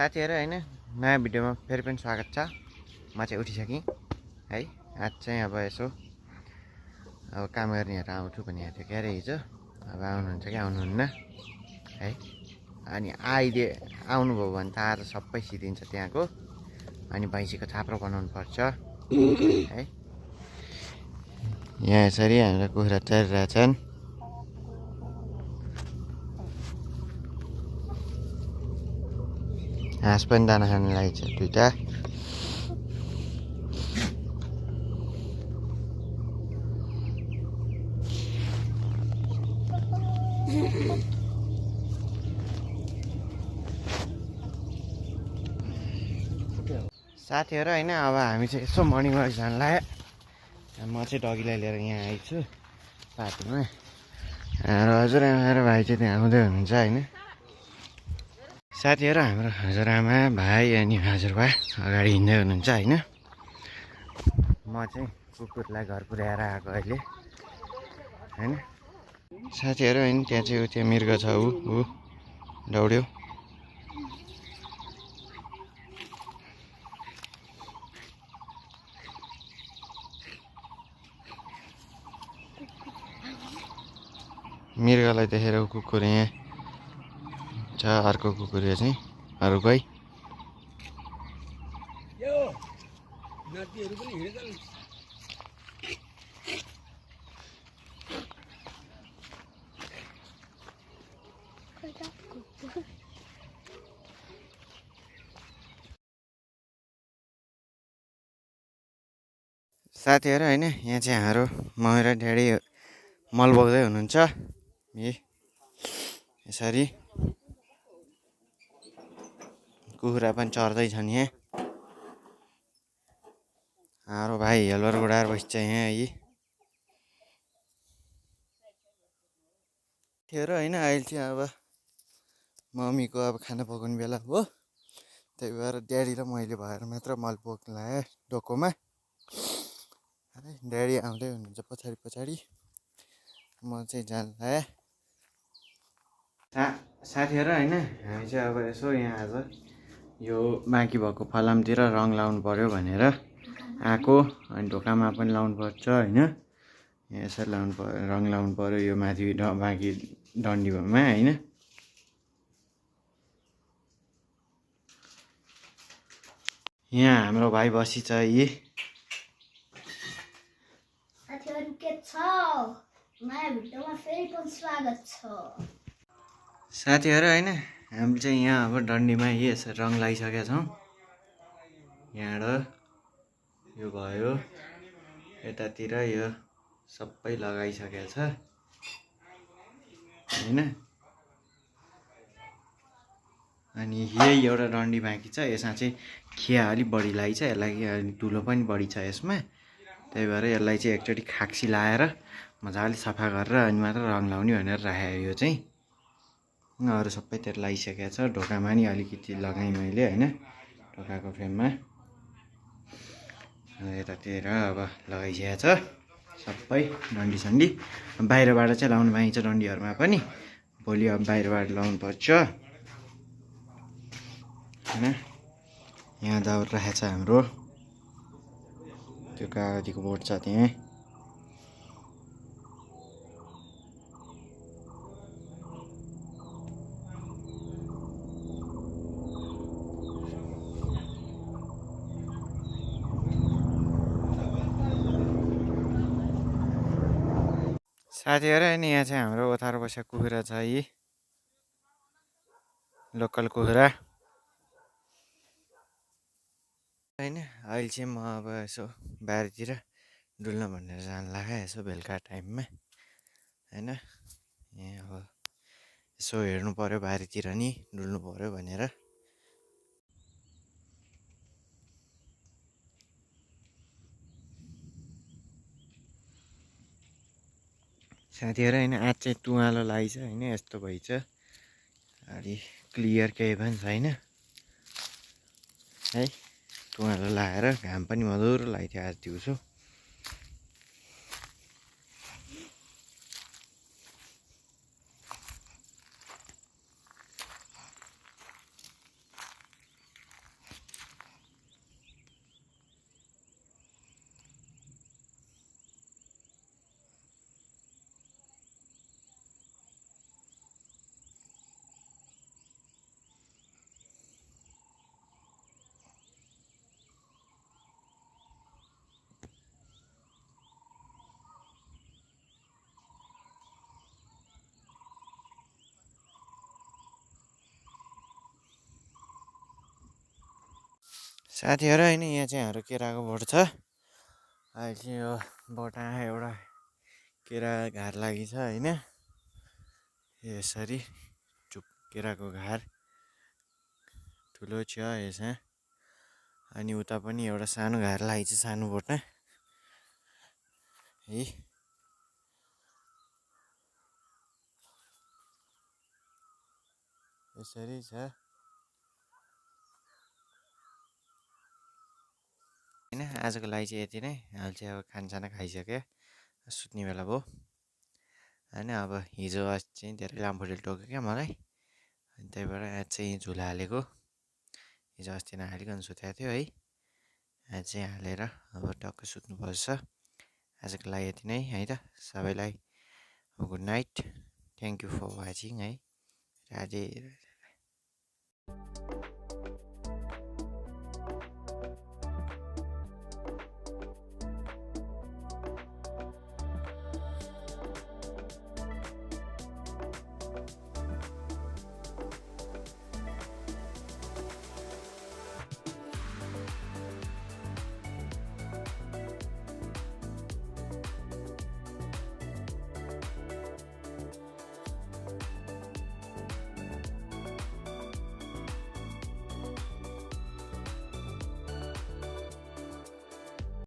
साथीहरु हैन नयाँ भिडियोमा फेरि पनि स्वागत छ। म चाहिँ उठिसकेँ है। आज चाहिँ अब यसो अब काम गर्नेहरु आउँछु भनेको थियो क्यारे हिजो। अब आउनुहुन्छ कि आउनुहुन्न है। अनि आइदिए आउनुभयो भने त आज सबै सिदिन्छ त्यहाँको। अनि भैँसीको छाप्रो बनाउनु पर्छ है। यहाँ यसरी हाम्रो कुखुरा चरिरहेछन्। हाँस पनि दाना खान लागेको छ दुईटा। साथीहरु हैन अब हामी चाहिँ यसो मर्निङ वाक जान लाग्यो। म चाहिँ डगीलाई लिएर यहाँ आइछु पार्टीमा। र हजुरआमा र भाइ चाहिँ त्यहाँ आउँदै हुनुहुन्छ हैन। साथीहरु हाम्रो हजुरआमा भाइ अनि हजुरबा अगाडि हिँड्दै हुनुहुन्छ हैन। म चाहिँ कुकुरलाई घर पुर्याएर आएको अहिले हैन। साथीहरु हैन त्यहाँ चाहिँ त्यो मृग छ ऊ दौड्यो। मृगलाई देखेर कुकुर यहाँ छ। अर्को कुकुर यो चाहिँ अर्कै। साथीहरु हैन यहाँ चाहिँ हाम्रो मम्मी र ड्याडी मल बोक्दै हुनुहुन्छ। यसरी कुखुरा पनि चर्दैछन् यहाँ। हाम्रो भाइ हेलर गुडाएर बस्छ यहाँ है। थियो हैन अहिले चाहिँ अब मम्मीको अब खाना पकाउने बेला हो। त्यही भएर ड्याडी र मैले भएर मात्र मल बोक्न लाग्यो डोकोमा। ड्याडी आउँदै हुनुहुन्छ पछाडि पछाडि। म चाहिँ जान लाग्यो। साथीहरु हैन हामी चाहिँ अब यसो यहाँ आज यो बाँकी भएको फलामतिर रङ लाउनु पर्यो भनेर आएको। अनि ढोकामा पनि लाउनु पर्छ हैन। यहाँ यसरी लाउनु पर्यो रङ लाउनु पर्यो यो माथि बाँकी डन्डीमा हैन। यहाँ हाम्रो भाइ बसी छ यी। साथीहरु के छ? नयाँ भिडियोमा फेरि पनि स्वागत छ। साथीहरु हैन हामीले चाहिँ यहाँ अब डन्डीमा यसरी रङ लगाइसकेका छौँ। यहाँबाट यो भयो यतातिर यो सबै लगाइसकेको छ हैन। अनि यही एउटा डन्डी बाँकी छ। यसमा चाहिँ खिया अलिक बढी लागि छ। यसलाई धुलो पनि बढी छ यसमा। त्यही भएर यसलाई चाहिँ एकचोटि खाक्सी लाएर मजाले सफा गरेर अनि मात्र रङ लाउने भनेर राखेको यो चाहिँ। अरू सबैतिर लगाइसकेको छ। ढोकामा नि अलिकति लगाएँ मैले हैन ढोकाको फ्रेममा। यतातिर अब लगाइसकेको छ सबै डन्डी सन्डी। बाहिरबाट चाहिँ लाउनु बाँकी छ डन्डीहरूमा पनि। भोलि अब बाहिरबाट लाउनु पर्छ हैन। यहाँ दाउरा राखेको छ हाम्रो। त्यो कागतीको बोर्ड छ त्यहाँ। साथीहरु हैन यहाँ चाहिँ हाम्रो ओथारो बसेको कुखुरा छ यी लोकल कुखुरा हैन। अहिले चाहिँ म अब यसो बारीतिर डुल्न भनेर जान लाग्यो यसो बेलुका टाइममा हैन। यहाँ अब यसो हेर्नु पर्यो बारीतिर नि डुल्नु पर्यो भनेर। साथीहरु हैन आज चाहिँ तुवालो लागेछ हैन। यस्तो भइछ अलि क्लियर केही पनि छैन है। तुवालो लाएर घाम पनि मधुरो लाग्थ्यो आज दिउँसो। साथीहरू होइन यहाँ चाहिँ हाम्रो केराको बोट छ अहिले यो बोटमा एउटा केरा घार लागि छ होइन यसरी चुप केराको घार ठुलो छ यसमा अनि उता पनि एउटा सानो घार लागि छ सानो बोटमा है यसरी छ होइन आजको लागि चाहिँ यति नै अहिले चाहिँ अब खानसाना खाइसक्यो सुत्ने बेला भयो होइन अब हिजो अस्ति चाहिँ धेरै लामखुट्टेले टोक्यो क्या मलाई अनि त्यही भएर आज चाहिँ झुला हालेको हिजो अस्ति नहालिकन सुतेको थियो है आज चाहिँ हालेर अब टक्क सुत्नुपर्छ आजको लागि यति नै है त सबैलाई good night thank you for watching है राधे